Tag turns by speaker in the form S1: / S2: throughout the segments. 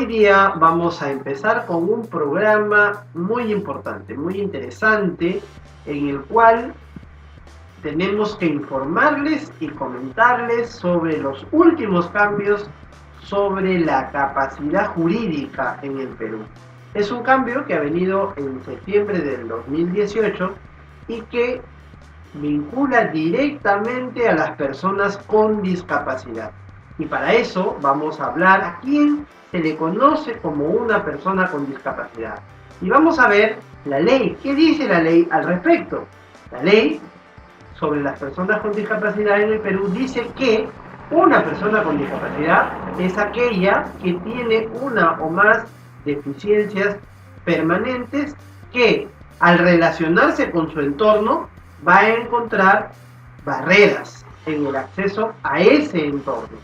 S1: Hoy día vamos a empezar con un programa muy importante, muy interesante, en el cual tenemos que informarles y comentarles sobre los últimos cambios sobre la capacidad jurídica en el Perú. Es un cambio que ha venido en septiembre del 2018 y que vincula directamente a las personas con discapacidad. Y para eso vamos a hablar a quién se le conoce como una persona con discapacidad. Y vamos a ver la ley. ¿Qué dice la ley al respecto? La ley sobre las personas con discapacidad en el Perú dice que una persona con discapacidad es aquella que tiene una o más deficiencias permanentes que al relacionarse con su entorno va a encontrar barreras en el acceso a ese entorno.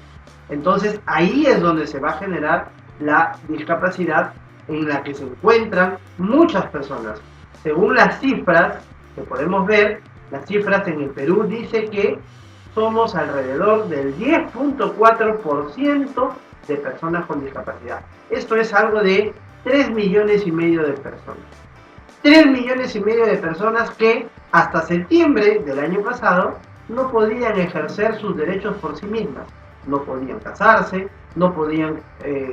S1: Entonces ahí es donde se va a generar la discapacidad en la que se encuentran muchas personas. Según las cifras que podemos ver, las cifras en el Perú dice que somos alrededor del 10.4% de personas con discapacidad. Esto es algo de 3,5 millones de personas. 3,5 millones de personas que hasta septiembre del año pasado no podían ejercer sus derechos por sí mismas. No podían casarse, no podían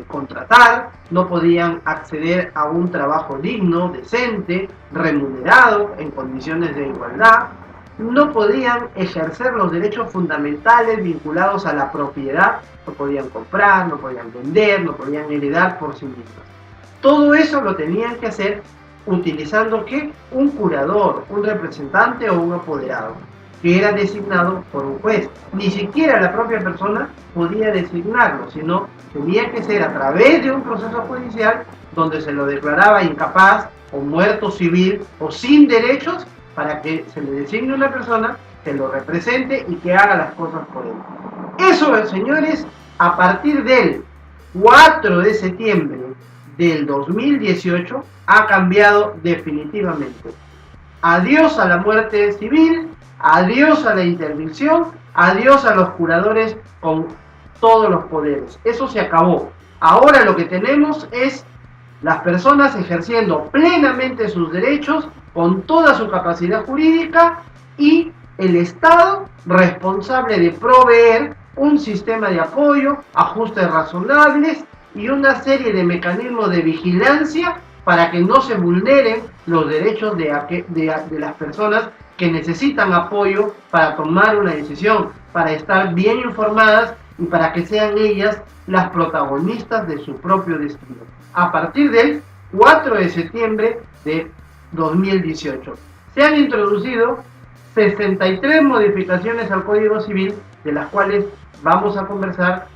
S1: contratar, no podían acceder a un trabajo digno, decente, remunerado, en condiciones de igualdad. No podían ejercer los derechos fundamentales vinculados a la propiedad. No podían comprar, no podían vender, no podían heredar por sí mismas. Todo eso lo tenían que hacer utilizando ¿qué? Un curador, un representante o un apoderado, que era designado por un juez. Ni siquiera la propia persona podía designarlo, sino tenía que ser a través de un proceso judicial donde se lo declaraba incapaz o muerto civil o sin derechos para que se le designe una persona que lo represente y que haga las cosas por él. Eso, señores, a partir del 4 de septiembre del 2018 ha cambiado definitivamente. Adiós a la muerte civil, adiós a la interdicción, adiós a los curadores con todos los poderes. Eso se acabó. Ahora lo que tenemos es las personas ejerciendo plenamente sus derechos con toda su capacidad jurídica y el Estado responsable de proveer un sistema de apoyo, ajustes razonables y una serie de mecanismos de vigilancia para que no se vulneren los derechos de las personas que necesitan apoyo para tomar una decisión, para estar bien informadas y para que sean ellas las protagonistas de su propio destino. A partir del 4 de septiembre de 2018 se han introducido 63 modificaciones al Código Civil, de las cuales vamos a conversar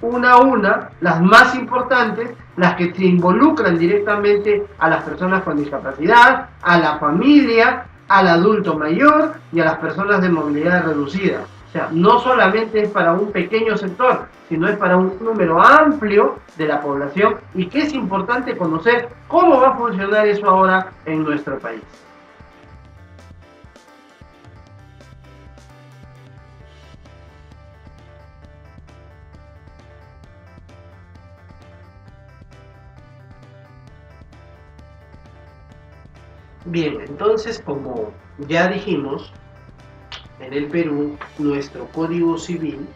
S1: una a una, las más importantes, las que se involucran directamente a las personas con discapacidad, a la familia, al adulto mayor y a las personas de movilidad reducida. O sea, no solamente es para un pequeño sector, sino es para un número amplio de la población y que es importante conocer cómo va a funcionar eso ahora en nuestro país. Bien, entonces como ya dijimos, en el Perú nuestro Código Civil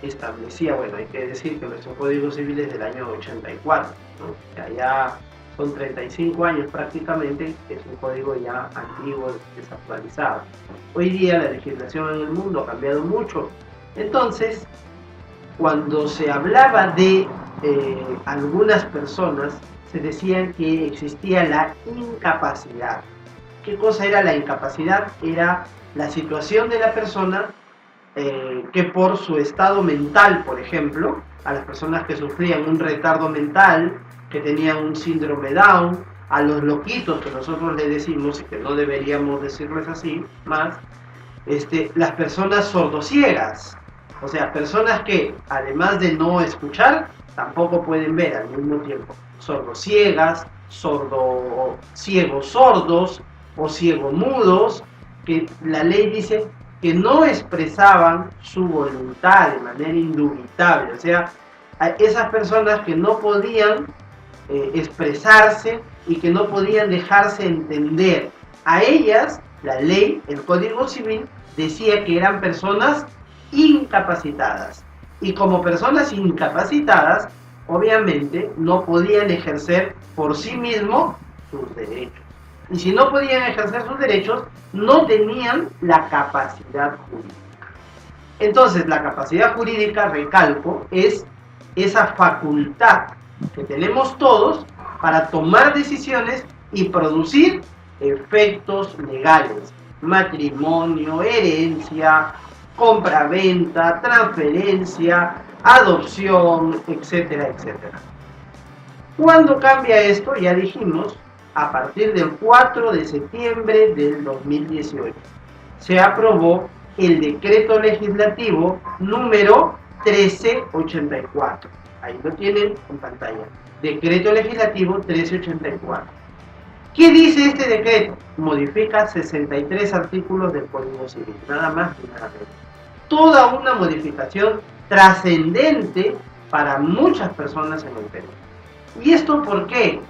S1: establecía, bueno, hay que decir que nuestro Código Civil es del año 84, ¿no? O sea, ya son 35 años prácticamente, es un código ya antiguo, desactualizado. Hoy día la legislación en el mundo ha cambiado mucho, entonces cuando se hablaba de algunas personas, se decía que existía la incapacidad. ¿Qué cosa era la incapacidad? Era la situación de la persona que por su estado mental, por ejemplo, a las personas que sufrían un retardo mental, que tenían un síndrome Down, a los loquitos que nosotros le decimos y que no deberíamos decirles así más, las personas sordociegas, o sea, personas que además de no escuchar, tampoco pueden ver al mismo tiempo, sordociegas, ciegos sordos o ciegomudos, que la ley dice que no expresaban su voluntad de manera indubitable, o sea, a esas personas que no podían expresarse y que no podían dejarse entender. A ellas, la ley, el Código Civil, decía que eran personas incapacitadas. Y como personas incapacitadas, obviamente no podían ejercer por sí mismos sus derechos. Y si no podían ejercer sus derechos, no tenían la capacidad jurídica. Entonces, la capacidad jurídica, recalco, es esa facultad que tenemos todos para tomar decisiones y producir efectos legales: matrimonio, herencia, compra-venta, transferencia, adopción, etcétera, etcétera. ¿Cuándo cambia esto? Ya dijimos, a partir del 4 de septiembre del 2018. Se aprobó el decreto legislativo número 1384. Ahí lo tienen en pantalla. Decreto legislativo 1384. ¿Qué dice este decreto? Modifica 63 artículos del Código Civil, nada más y nada menos. Toda una modificación trascendente para muchas personas en el Perú. ¿Y esto por qué?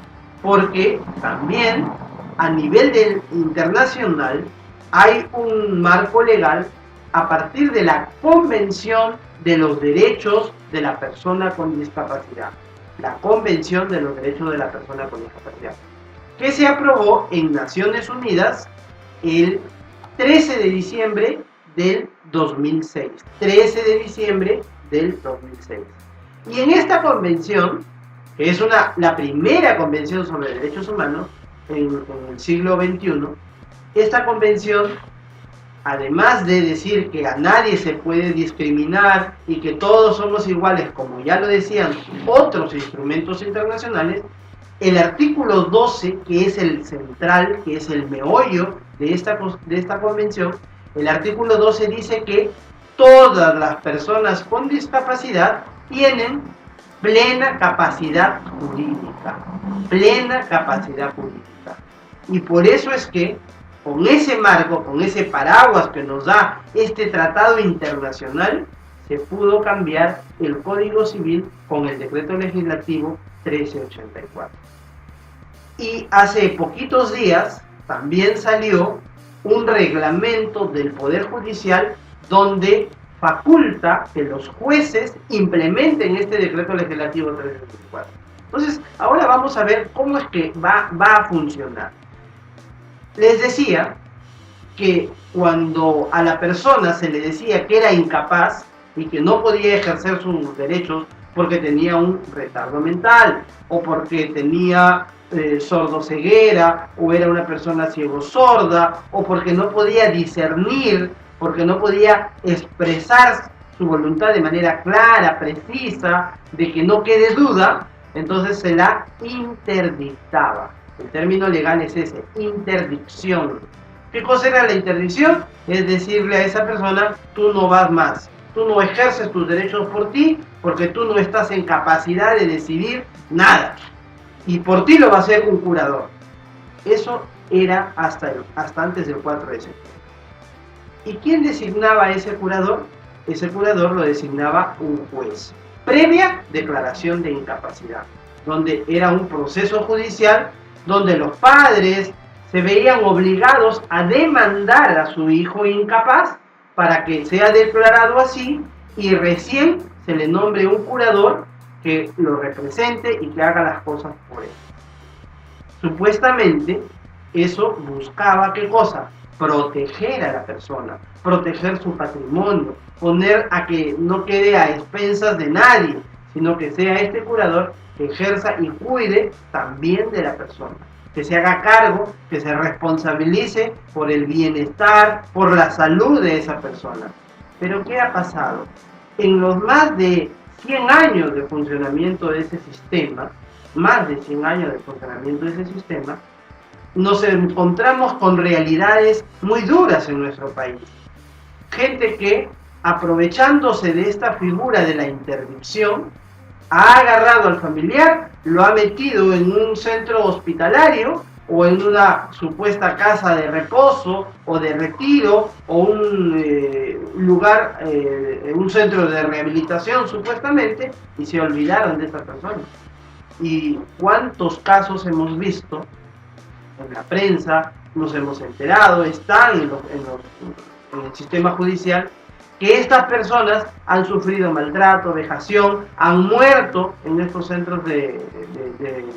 S1: Porque también a nivel internacional hay un marco legal a partir de la Convención de los Derechos de la Persona con Discapacidad. La Convención de los Derechos de la Persona con Discapacidad, que se aprobó en Naciones Unidas el 13 de diciembre del 2006. 13 de diciembre del 2006. Y en esta convención, que es la primera convención sobre derechos humanos en el siglo XXI, esta convención, además de decir que a nadie se puede discriminar y que todos somos iguales, como ya lo decían otros instrumentos internacionales, el artículo 12, que es el central, que es el meollo de esta convención, el artículo 12 dice que todas las personas con discapacidad tienen plena capacidad jurídica, plena capacidad jurídica. Y por eso es que con ese marco, con ese paraguas que nos da este tratado internacional, se pudo cambiar el Código Civil con el Decreto Legislativo 1384. Y hace poquitos días también salió un reglamento del Poder Judicial donde faculta que los jueces implementen este Decreto Legislativo 1384. Entonces, ahora vamos a ver cómo es que va a funcionar. Les decía que cuando a la persona se le decía que era incapaz y que no podía ejercer sus derechos porque tenía un retardo mental o porque tenía sordoceguera o era una persona ciego-sorda o porque no podía discernir, porque no podía expresar su voluntad de manera clara, precisa, de que no quede duda, entonces se la interdictaba. El término legal es ese, interdicción. ¿Qué cosa era la interdicción? Es decirle a esa persona, tú no vas más, tú no ejerces tus derechos por ti, porque tú no estás en capacidad de decidir nada. Y por ti lo va a hacer un curador. Eso era hasta antes del 4 de septiembre. ¿Y quién designaba a ese curador? Ese curador lo designaba un juez, previa declaración de incapacidad, donde era un proceso judicial donde los padres se veían obligados a demandar a su hijo incapaz para que sea declarado así y recién se le nombre un curador que lo represente y que haga las cosas por él. Supuestamente eso buscaba ¿qué cosa? Proteger a la persona, proteger su patrimonio, poner a que no quede a expensas de nadie, sino que sea este curador que ejerza y cuide también de la persona, que se haga cargo, que se responsabilice por el bienestar, por la salud de esa persona. Pero ¿qué ha pasado? En los más de 100 años de funcionamiento de ese sistema, más de 100 años de funcionamiento de ese sistema, nos encontramos con realidades muy duras en nuestro país. Gente que, aprovechándose de esta figura de la interdicción, ha agarrado al familiar, lo ha metido en un centro hospitalario o en una supuesta casa de reposo o de retiro o un lugar, un centro de rehabilitación supuestamente, y se olvidaron de esta persona. Y cuántos casos hemos visto en la prensa, nos hemos enterado, están en el sistema judicial, que estas personas han sufrido maltrato, vejación, han muerto en estos centros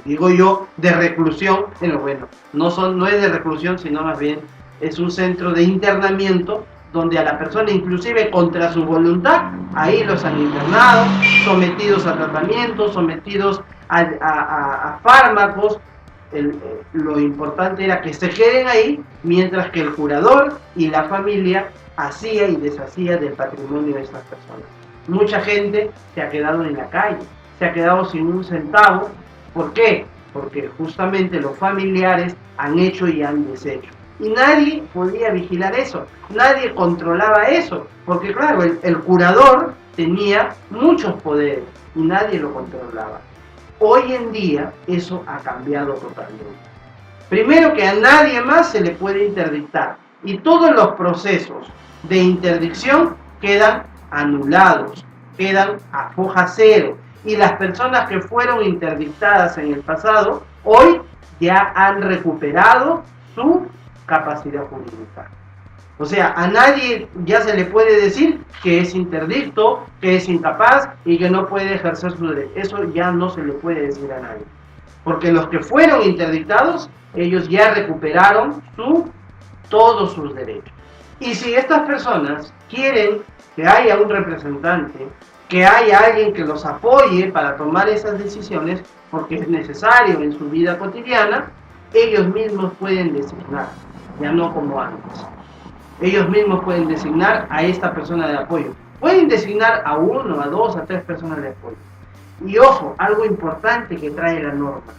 S1: digo yo, de reclusión. Bueno, no es de reclusión, sino más bien es un centro de internamiento donde a la persona, inclusive contra su voluntad, ahí los han internado, sometidos a tratamientos, sometidos a fármacos. Lo importante era que se queden ahí, mientras que el curador y la familia hacía y deshacía del patrimonio de estas personas. Mucha gente se ha quedado en la calle, se ha quedado sin un centavo. ¿Por qué? Porque justamente los familiares han hecho y han deshecho. Y nadie podía vigilar eso, nadie controlaba eso, porque claro, el curador tenía muchos poderes y nadie lo controlaba. Hoy en día eso ha cambiado totalmente. Primero, que a nadie más se le puede interdictar, y todos los procesos de interdicción quedan anulados, quedan a foja cero, y las personas que fueron interdictadas en el pasado hoy ya han recuperado su capacidad jurídica. O sea, a nadie ya se le puede decir que es interdicto, que es incapaz y que no puede ejercer su derecho. Eso ya no se le puede decir a nadie. Porque los que fueron interdictados, ellos ya recuperaron todos sus derechos. Y si estas personas quieren que haya un representante, que haya alguien que los apoye para tomar esas decisiones, porque es necesario en su vida cotidiana, ellos mismos pueden designar, ya no como antes. Ellos mismos pueden designar a esta persona de apoyo. Pueden designar a 1, a 2, a 3 personas de apoyo. Y ojo, algo importante que trae la norma.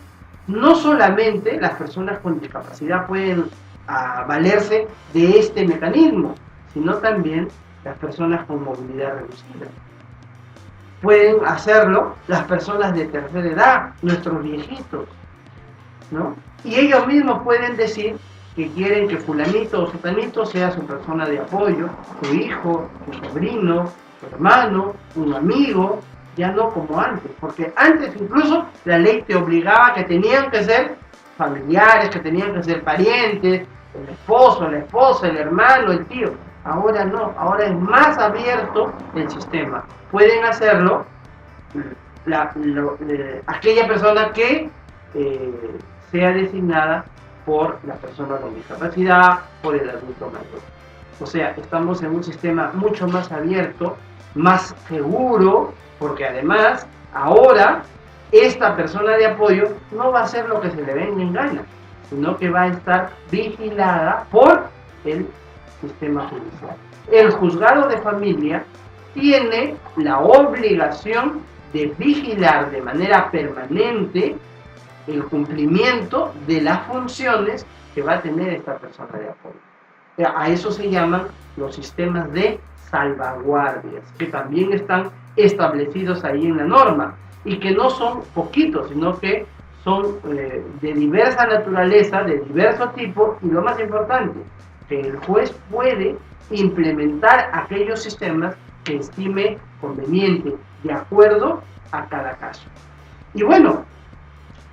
S1: No solamente las personas con discapacidad pueden valerse de este mecanismo, sino también las personas con movilidad reducida. Pueden hacerlo las personas de tercera edad, nuestros viejitos, ¿no? Y ellos mismos pueden decir que quieren que fulanito o sutanito sea su persona de apoyo, su hijo, su sobrino, su hermano, un amigo, ya no como antes, porque antes incluso la ley te obligaba que tenían que ser familiares, que tenían que ser parientes, el esposo, la esposa, el hermano, el tío. Ahora no, ahora es más abierto el sistema. Pueden hacerlo aquella persona que sea designada por la persona con discapacidad, por el adulto mayor. O sea, estamos en un sistema mucho más abierto, más seguro, porque además ahora esta persona de apoyo no va a hacer lo que se le venga en gana, sino que va a estar vigilada por el sistema judicial. El juzgado de familia tiene la obligación de vigilar de manera permanente el cumplimiento de las funciones que va a tener esta persona de apoyo. A eso se llaman los sistemas de salvaguardias, que también están establecidos ahí en la norma, y que no son poquitos, sino que son de diversa naturaleza, de diverso tipo, y lo más importante, que el juez puede implementar aquellos sistemas que estime conveniente, de acuerdo a cada caso. Y bueno,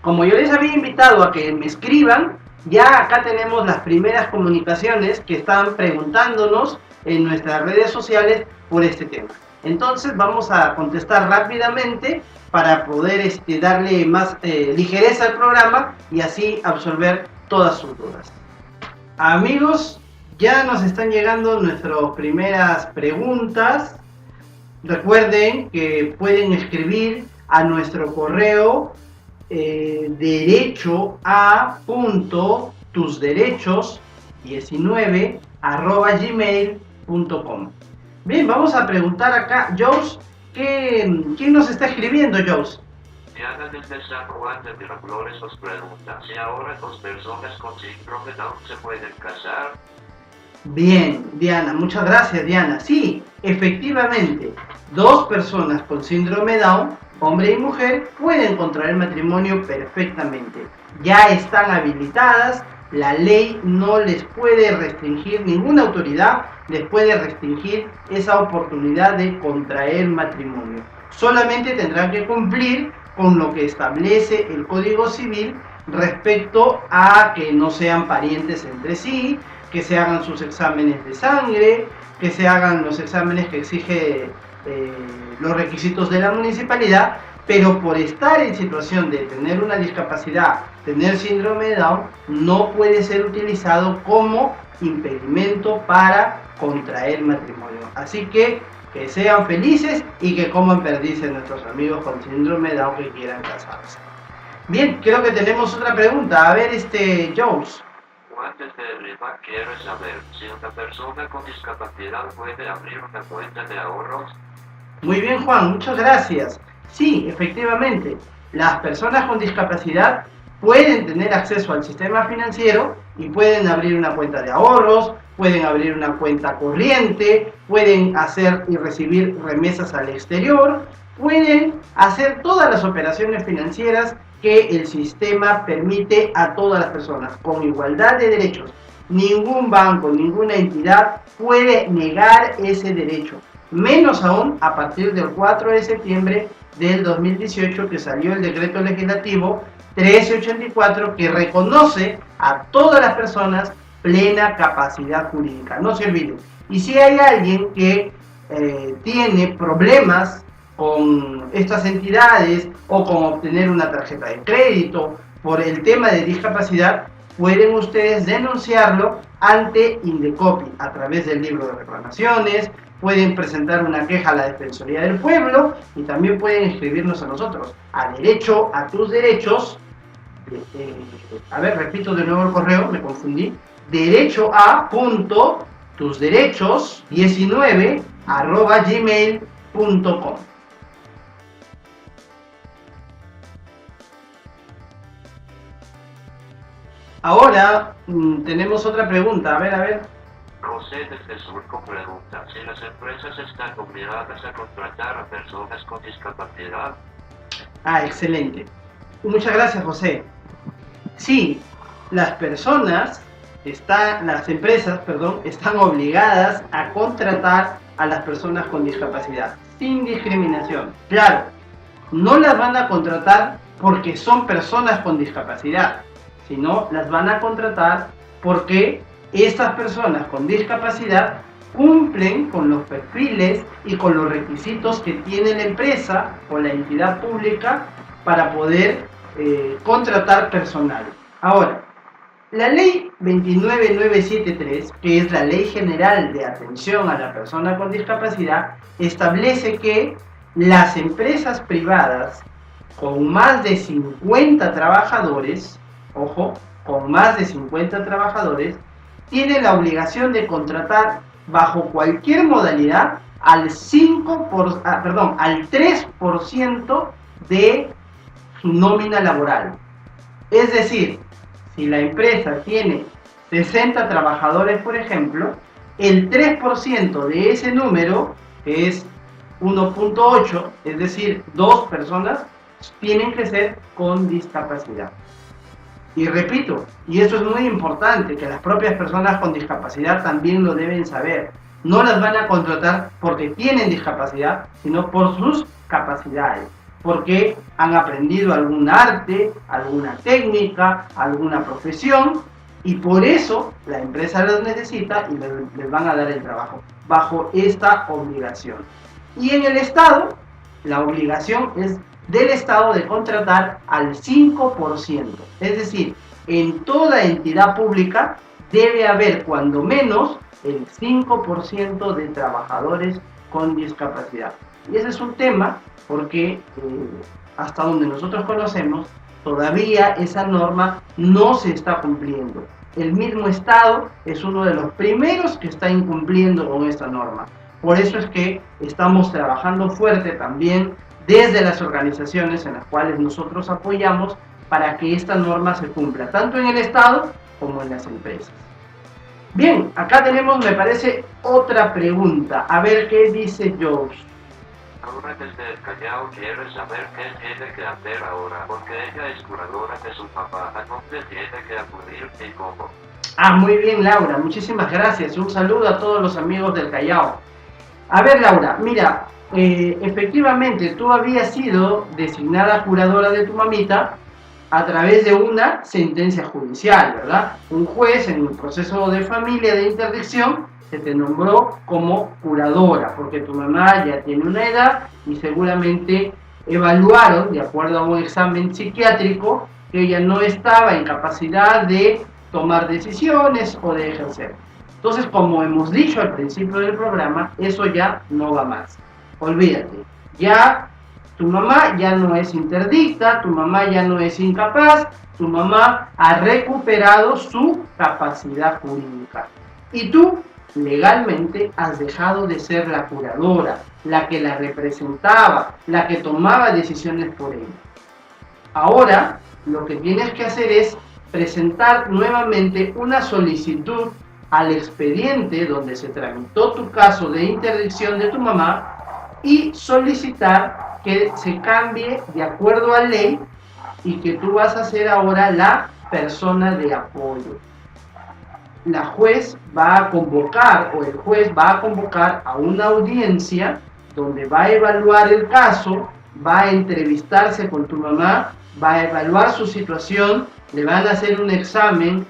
S1: como yo les había invitado a que me escriban, ya acá tenemos las primeras comunicaciones que están preguntándonos en nuestras redes sociales por este tema. Entonces vamos a contestar rápidamente para poder darle más ligereza al programa y así absolver todas sus dudas. Amigos, ya nos están llegando nuestras primeras preguntas. Recuerden que pueden escribir a nuestro correo derecho@tusderechos19@gmail.com. Bien, vamos a preguntar acá, Jos, ¿quién nos está escribiendo, Jos?
S2: Diana desde San Juan de Miraflores nos pregunta si ahora 2 personas con síndrome Down se pueden casar.
S1: Bien, Diana, muchas gracias, Diana. Sí, efectivamente, dos personas con síndrome Down, hombre y mujer, pueden contraer matrimonio perfectamente. Ya están habilitadas, la ley no les puede restringir, ninguna autoridad les puede restringir esa oportunidad de contraer matrimonio. Solamente tendrán que cumplir con lo que establece el Código Civil respecto a que no sean parientes entre sí, que se hagan sus exámenes de sangre, que se hagan los exámenes que exige los requisitos de la municipalidad, pero por estar en situación de tener una discapacidad, tener síndrome de Down, no puede ser utilizado como impedimento para contraer matrimonio. Así que sean felices y que coman perdices nuestros amigos con síndrome de Down que quieran casarse. Bien, creo que tenemos otra pregunta. A ver, Jones.
S2: Antes de arriba, quiero saber si una persona con discapacidad puede abrir una cuenta de ahorros.
S1: Muy bien, Juan, muchas gracias. Sí, efectivamente, las personas con discapacidad pueden tener acceso al sistema financiero y pueden abrir una cuenta de ahorros, pueden abrir una cuenta corriente, pueden hacer y recibir remesas al exterior, pueden hacer todas las operaciones financieras que el sistema permite a todas las personas con igualdad de derechos. Ningún banco, ninguna entidad puede negar ese derecho, menos aún a partir del 4 de septiembre del 2018 que salió el decreto legislativo 1384 que reconoce a todas las personas plena capacidad jurídica. No se olviden. Y si hay alguien que tiene problemas con estas entidades o con obtener una tarjeta de crédito por el tema de discapacidad, pueden ustedes denunciarlo ante Indecopi a través del libro de reclamaciones, pueden presentar una queja a la Defensoría del Pueblo y también pueden escribirnos a nosotros a derecho a tus derechos. A ver, repito de nuevo el correo, me confundí. Derecho a tusderechos19@gmail.com. Ahora tenemos otra pregunta. A ver.
S2: José desde Surco pregunta si las empresas están obligadas a contratar a personas con discapacidad.
S1: Ah, excelente. Muchas gracias, José. Sí, las empresas, están obligadas a contratar a las personas con discapacidad, sin discriminación. Claro, no las van a contratar porque son personas con discapacidad, sino las van a contratar porque estas personas con discapacidad cumplen con los perfiles y con los requisitos que tiene la empresa o la entidad pública para poder contratar personal. Ahora, la ley 29973, que es la Ley General de Atención a la Persona con Discapacidad, establece que las empresas privadas con más de 50 trabajadores, ojo, con más de 50 trabajadores, tienen la obligación de contratar bajo cualquier modalidad al 3% de su nómina laboral. Es decir, si la empresa tiene 60 trabajadores, por ejemplo, el 3% de ese número, que es 1.8, es decir, 2 personas, tienen que ser con discapacidad. Y repito, y esto es muy importante, que las propias personas con discapacidad también lo deben saber. No las van a contratar porque tienen discapacidad, sino por sus capacidades, porque han aprendido algún arte, alguna técnica, alguna profesión, y por eso la empresa los necesita y les van a dar el trabajo, bajo esta obligación. Y en el Estado, la obligación es del Estado de contratar al 5%. Es decir, en toda entidad pública debe haber cuando menos el 5% de trabajadores con discapacidad. Y ese es un tema porque hasta donde nosotros conocemos, todavía esa norma no se está cumpliendo. El mismo Estado es uno de los primeros que está incumpliendo con esta norma. Por eso es que estamos trabajando fuerte también desde las organizaciones en las cuales nosotros apoyamos para que esta norma se cumpla, tanto en el Estado como en las empresas. Bien, acá tenemos, me parece, otra pregunta. A ver qué dice Josh.
S2: Ahora desde el Callao quiere saber qué tiene que hacer ahora, porque ella es curadora de su papá. ¿A dónde tiene que acudir y cómo?
S1: Ah, muy bien, Laura, muchísimas gracias. Un saludo a todos los amigos del Callao. A ver, Laura, mira, efectivamente tú habías sido designada curadora de tu mamita a través de una sentencia judicial, ¿verdad? Un juez en un proceso de familia de interdicción se te nombró como curadora, porque tu mamá ya tiene una edad y seguramente evaluaron, de acuerdo a un examen psiquiátrico, que ella no estaba en capacidad de tomar decisiones o de ejercer. Entonces, como hemos dicho al principio del programa, eso ya no va más. Olvídate, ya tu mamá ya no es interdicta, tu mamá ya no es incapaz, tu mamá ha recuperado su capacidad jurídica. Y tú legalmente has dejado de ser la curadora, la que la representaba, la que tomaba decisiones por ella. Ahora lo que tienes que hacer es presentar nuevamente una solicitud al expediente donde se tramitó tu caso de interdicción de tu mamá y solicitar que se cambie de acuerdo a ley y que tú vas a ser ahora la persona de apoyo. La juez va a convocar o el juez va a convocar a una audiencia donde va a evaluar el caso, va a entrevistarse con tu mamá, va a evaluar su situación, le van a hacer un examen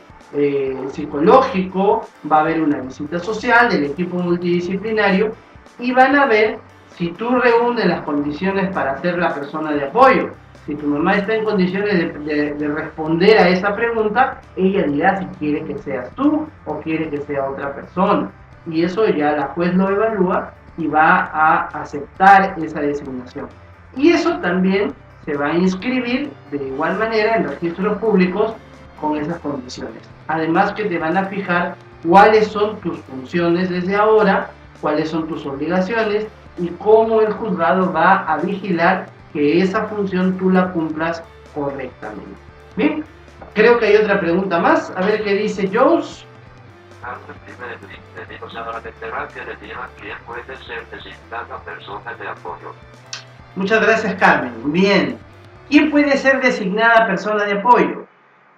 S1: psicológico, va a haber una visita social del equipo multidisciplinario y van a ver si tú reúnes las condiciones para ser la persona de apoyo. Si tu mamá está en condiciones de responder a esa pregunta, ella dirá si quiere que seas tú o quiere que sea otra persona. Y eso ya la juez lo evalúa y va a aceptar esa designación. Y eso también se va a inscribir de igual manera en registros públicos con esas condiciones. Además que te van a fijar cuáles son tus funciones desde ahora, cuáles son tus obligaciones y cómo el juzgado va a vigilar que esa función tú la cumplas correctamente. Bien, creo que hay otra pregunta más. A ver qué dice Jones.
S2: ¿Quién puede ser designada persona de apoyo?
S1: Muchas gracias, Carmen. Bien. ¿Quién puede ser designada persona de apoyo?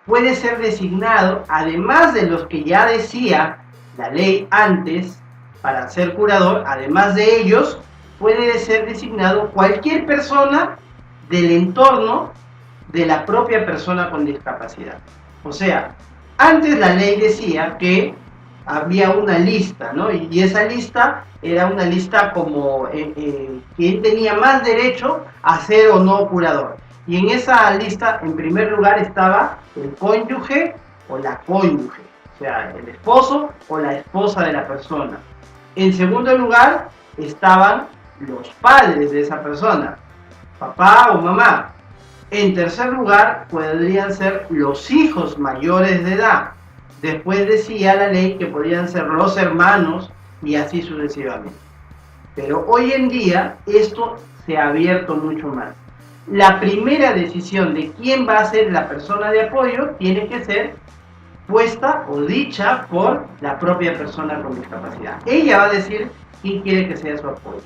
S1: Puede ser designado, además de los que ya decía la ley antes, para ser curador, además de ellos, puede ser designado cualquier persona del entorno de la propia persona con discapacidad. O sea, antes la ley decía que había una lista, ¿no? Y esa lista era una lista como quién tenía más derecho a ser o no curador. Y en esa lista, en primer lugar, estaba el cónyuge o la cónyuge, o sea, el esposo o la esposa de la persona. En segundo lugar, estaban los padres de esa persona, papá o mamá. En tercer lugar, podrían ser los hijos mayores de edad. Después decía la ley que podían ser los hermanos y así sucesivamente. Pero hoy en día esto se ha abierto mucho más. La primera decisión de quién va a ser la persona de apoyo tiene que ser puesta o dicha por la propia persona con discapacidad. Ella va a decir quién quiere que sea su apoyo.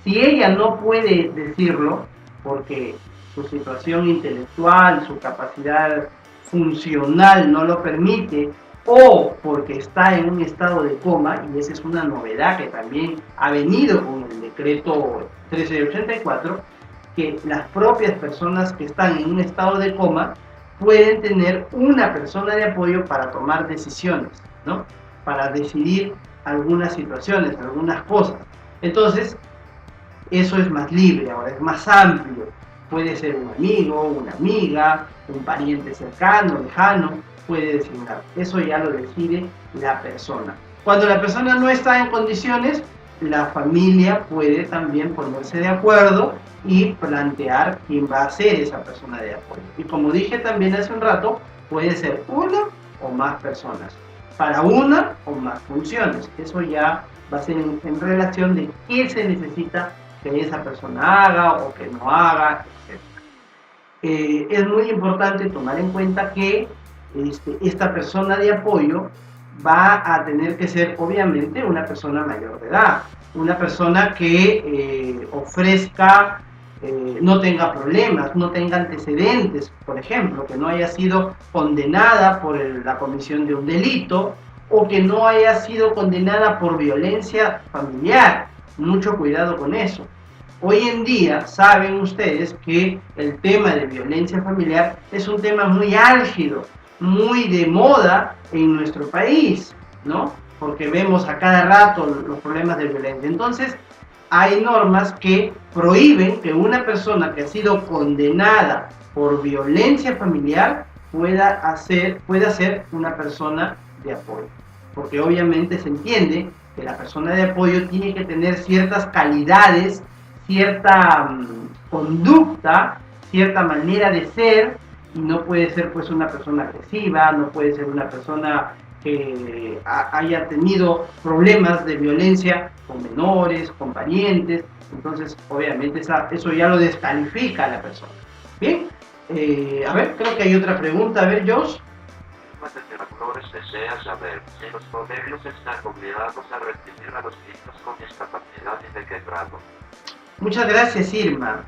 S1: Si ella no puede decirlo, porque su situación intelectual, su capacidad funcional no lo permite, o porque está en un estado de coma, y esa es una novedad que también ha venido con el decreto 1384, que las propias personas que están en un estado de coma pueden tener una persona de apoyo para tomar decisiones, ¿no? Para decidir algunas situaciones, algunas cosas. Entonces, eso es más libre, ahora es más amplio. Puede ser un amigo, una amiga, un pariente cercano, lejano, puede designar. Eso ya lo decide la persona. Cuando la persona no está en condiciones, la familia puede también ponerse de acuerdo y plantear quién va a ser esa persona de apoyo. Y como dije también hace un rato, puede ser una o más personas, para una o más funciones. Eso ya va a ser en relación de qué se necesita que esa persona haga o que no haga, etc. Es muy importante tomar en cuenta que esta persona de apoyo va a tener que ser obviamente una persona mayor de edad, una persona que ofrezca, no tenga problemas, no tenga antecedentes, por ejemplo, que no haya sido condenada por la comisión de un delito o que no haya sido condenada por violencia familiar. Mucho cuidado con eso. Hoy en día saben ustedes que el tema de violencia familiar es un tema muy álgido, muy de moda en nuestro país, ¿no? Porque vemos a cada rato los problemas de violencia. Entonces, hay normas que prohíben que una persona que ha sido condenada por violencia familiar pueda ser una persona de apoyo. Porque obviamente se entiende que la persona de apoyo tiene que tener ciertas calidades, cierta conducta, cierta manera de ser, y no puede ser pues una persona agresiva, no puede ser una persona que haya tenido problemas de violencia con menores, con parientes. Entonces obviamente eso ya lo descalifica a la persona. Bien, a ver, creo que hay otra pregunta. A ver, Josh.
S2: Flores desea saber si los colegios están obligados a recibir a los niños con discapacidad y de qué grado.
S1: Muchas gracias, Irma.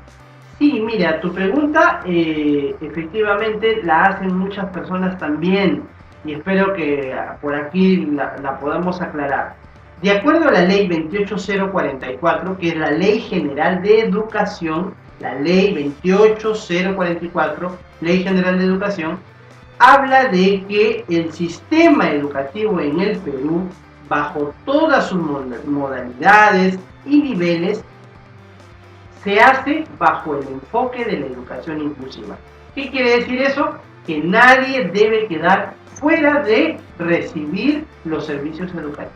S1: Sí, mira, tu pregunta efectivamente la hacen muchas personas también y espero que por aquí la podamos aclarar. De acuerdo a la ley 28044, que es la Ley General de Educación, la ley 28044, Ley General de Educación, habla de que el sistema educativo en el Perú, bajo todas sus modalidades y niveles, se hace bajo el enfoque de la educación inclusiva. ¿Qué quiere decir eso? Que nadie debe quedar fuera de recibir los servicios educativos.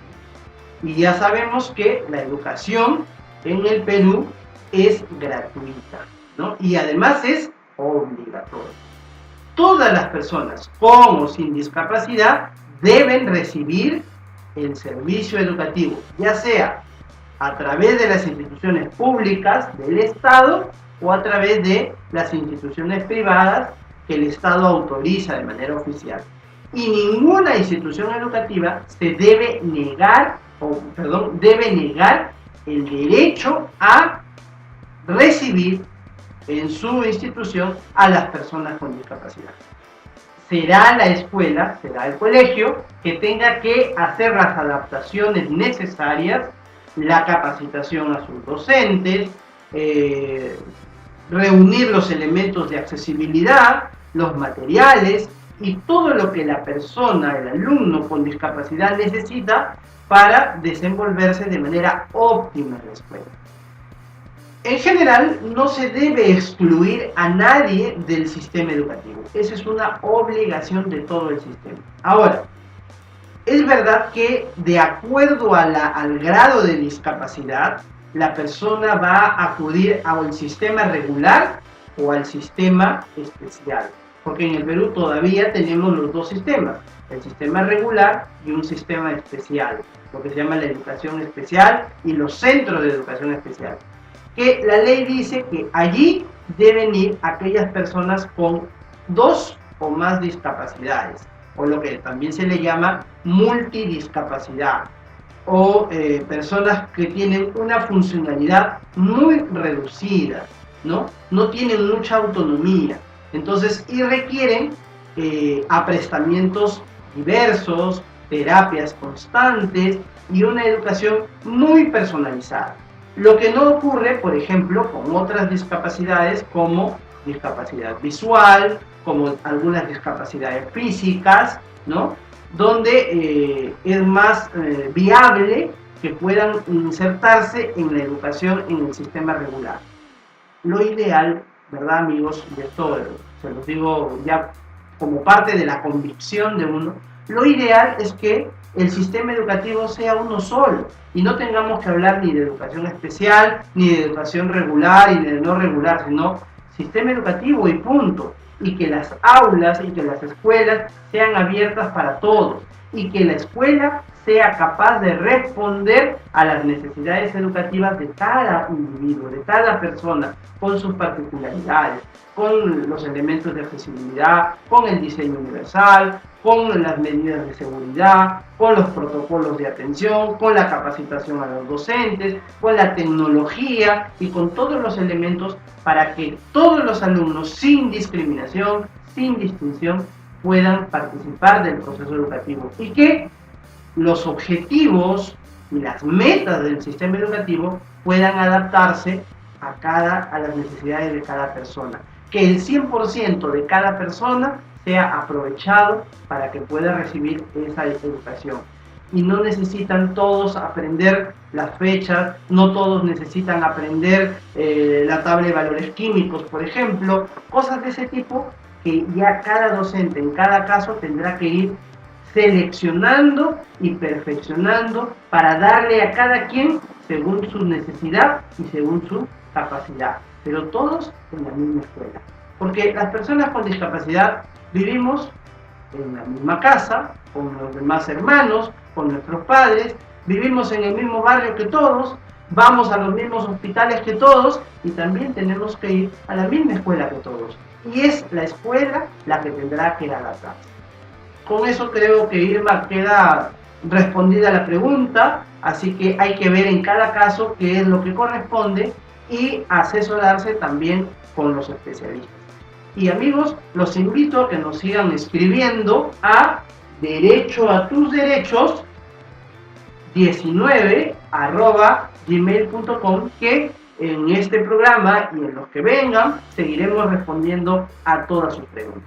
S1: Y ya sabemos que la educación en el Perú es gratuita, ¿no? Y además es obligatoria. Todas las personas con o sin discapacidad deben recibir el servicio educativo, ya sea a través de las instituciones públicas del Estado o a través de las instituciones privadas que el Estado autoriza de manera oficial. Y ninguna institución educativa se debe negar, debe negar el derecho a recibir en su institución a las personas con discapacidad. Será la escuela, será el colegio que tenga que hacer las adaptaciones necesarias, la capacitación a sus docentes, reunir los elementos de accesibilidad, los materiales y todo lo que la persona, el alumno con discapacidad necesita para desenvolverse de manera óptima en la escuela. En general, no se debe excluir a nadie del sistema educativo. Esa es una obligación de todo el sistema. Ahora, es verdad que de acuerdo al grado de discapacidad, la persona va a acudir al sistema regular o al sistema especial. Porque en el Perú todavía tenemos los dos sistemas, el sistema regular y un sistema especial, lo que se llama la educación especial y los centros de educación especial. Que la ley dice que allí deben ir aquellas personas con 2 o más discapacidades, o lo que también se le llama multidiscapacidad, o personas que tienen una funcionalidad muy reducida, ¿no? No tienen mucha autonomía, entonces y requieren aprestamientos diversos, terapias constantes y una educación muy personalizada. Lo que no ocurre, por ejemplo, con otras discapacidades como discapacidad visual, como algunas discapacidades físicas, ¿no? Donde es más viable que puedan insertarse en la educación en el sistema regular. Lo ideal, ¿verdad, amigos? Y esto se los digo ya como parte de la convicción de uno, lo ideal es que el sistema educativo sea uno solo y no tengamos que hablar ni de educación especial, ni de educación regular y de no regular, sino sistema educativo y punto. Y que las aulas y que las escuelas sean abiertas para todos y que la escuela sea capaz de responder a las necesidades educativas de cada individuo, de cada persona, con sus particularidades, con los elementos de accesibilidad, con el diseño universal, con las medidas de seguridad, con los protocolos de atención, con la capacitación a los docentes, con la tecnología y con todos los elementos para que todos los alumnos, sin discriminación, sin distinción, puedan participar del proceso educativo y que los objetivos y las metas del sistema educativo puedan adaptarse a las necesidades de cada persona. Que el 100% de cada persona sea aprovechado para que pueda recibir esa educación. Y no necesitan todos aprender las fechas, no todos necesitan aprender la tabla de valores químicos, por ejemplo, cosas de ese tipo que ya cada docente en cada caso tendrá que ir seleccionando y perfeccionando para darle a cada quien según su necesidad y según su capacidad, pero todos en la misma escuela. Porque las personas con discapacidad vivimos en la misma casa, con los demás hermanos, con nuestros padres, vivimos en el mismo barrio que todos, vamos a los mismos hospitales que todos y también tenemos que ir a la misma escuela que todos. Y es la escuela la que tendrá que adaptarse. Con eso creo que Irma queda respondida la pregunta, así que hay que ver en cada caso qué es lo que corresponde y asesorarse también con los especialistas. Y amigos, los invito a que nos sigan escribiendo a derechoatusderechos19@gmail.com, que en este programa y en los que vengan seguiremos respondiendo a todas sus preguntas.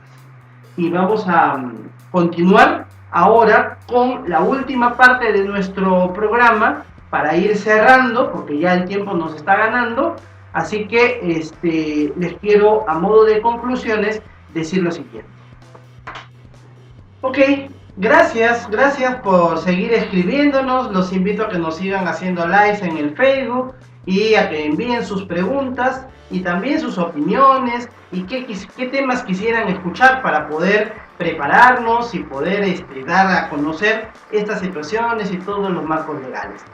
S1: Y vamos a continuar ahora con la última parte de nuestro programa para ir cerrando, porque ya el tiempo nos está ganando. Así que les quiero, a modo de conclusiones, decir lo siguiente. Ok, gracias por seguir escribiéndonos. Los invito a que nos sigan haciendo likes en el Facebook y a que envíen sus preguntas y también sus opiniones y qué temas quisieran escuchar para poder prepararnos y poder dar a conocer estas situaciones y todos los marcos legales.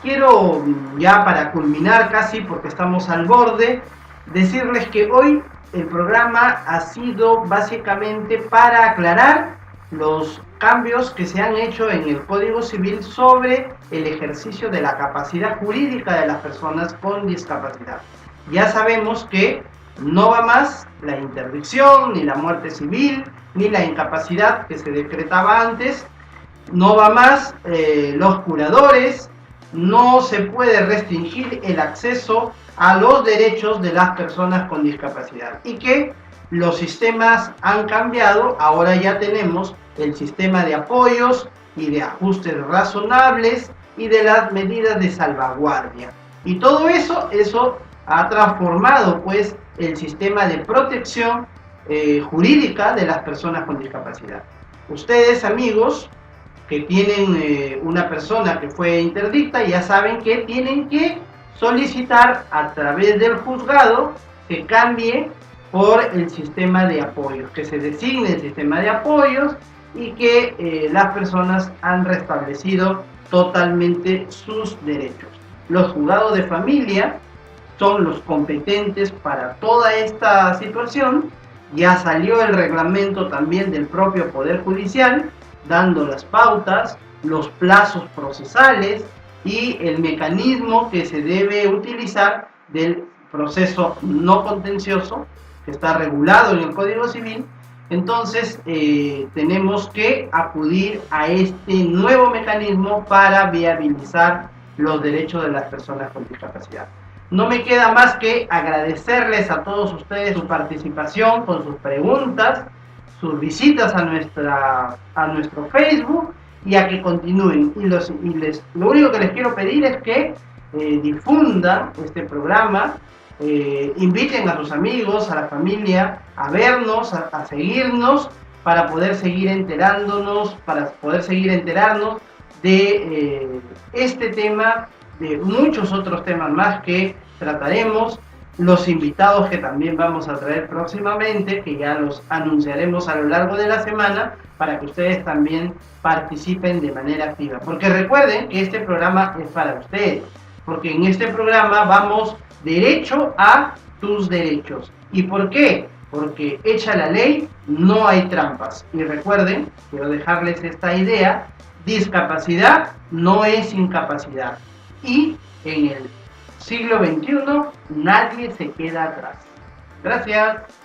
S1: Quiero, ya para culminar casi, porque estamos al borde, decirles que hoy el programa ha sido básicamente para aclarar los cambios que se han hecho en el Código Civil sobre el ejercicio de la capacidad jurídica de las personas con discapacidad. Ya sabemos que no va más la interdicción, ni la muerte civil, ni la incapacidad que se decretaba antes, no va más los curadores, no se puede restringir el acceso a los derechos de las personas con discapacidad y que los sistemas han cambiado. Ahora ya tenemos el sistema de apoyos y de ajustes razonables y de las medidas de salvaguardia, y todo eso ha transformado pues el sistema de protección jurídica de las personas con discapacidad. Ustedes, amigos, que tienen una persona que fue interdicta, ya saben que tienen que solicitar a través del juzgado que cambie por el sistema de apoyos, que se designe el sistema de apoyos y que las personas han restablecido totalmente sus derechos. Los juzgados de familia son los competentes para toda esta situación. Ya salió el reglamento también del propio Poder Judicial, dando las pautas, los plazos procesales y el mecanismo que se debe utilizar del proceso no contencioso, que está regulado en el Código Civil. Entonces tenemos que acudir a este nuevo mecanismo para viabilizar los derechos de las personas con discapacidad. No me queda más que agradecerles a todos ustedes su participación con sus preguntas, sus visitas a nuestro Facebook, y a que continúen. Lo único que les quiero pedir es que difundan este programa, inviten a sus amigos, a la familia, a vernos, a seguirnos, para poder seguir enterándonos, de este tema, de muchos otros temas más que trataremos los invitados que también vamos a traer próximamente, que ya los anunciaremos a lo largo de la semana, para que ustedes también participen de manera activa. Porque recuerden que este programa es para ustedes, porque en este programa vamos derecho a tus derechos. ¿Y por qué? Porque hecha la ley, no hay trampas. Y recuerden, quiero dejarles esta idea, discapacidad no es incapacidad. Y en el siglo XXI nadie se queda atrás. Gracias.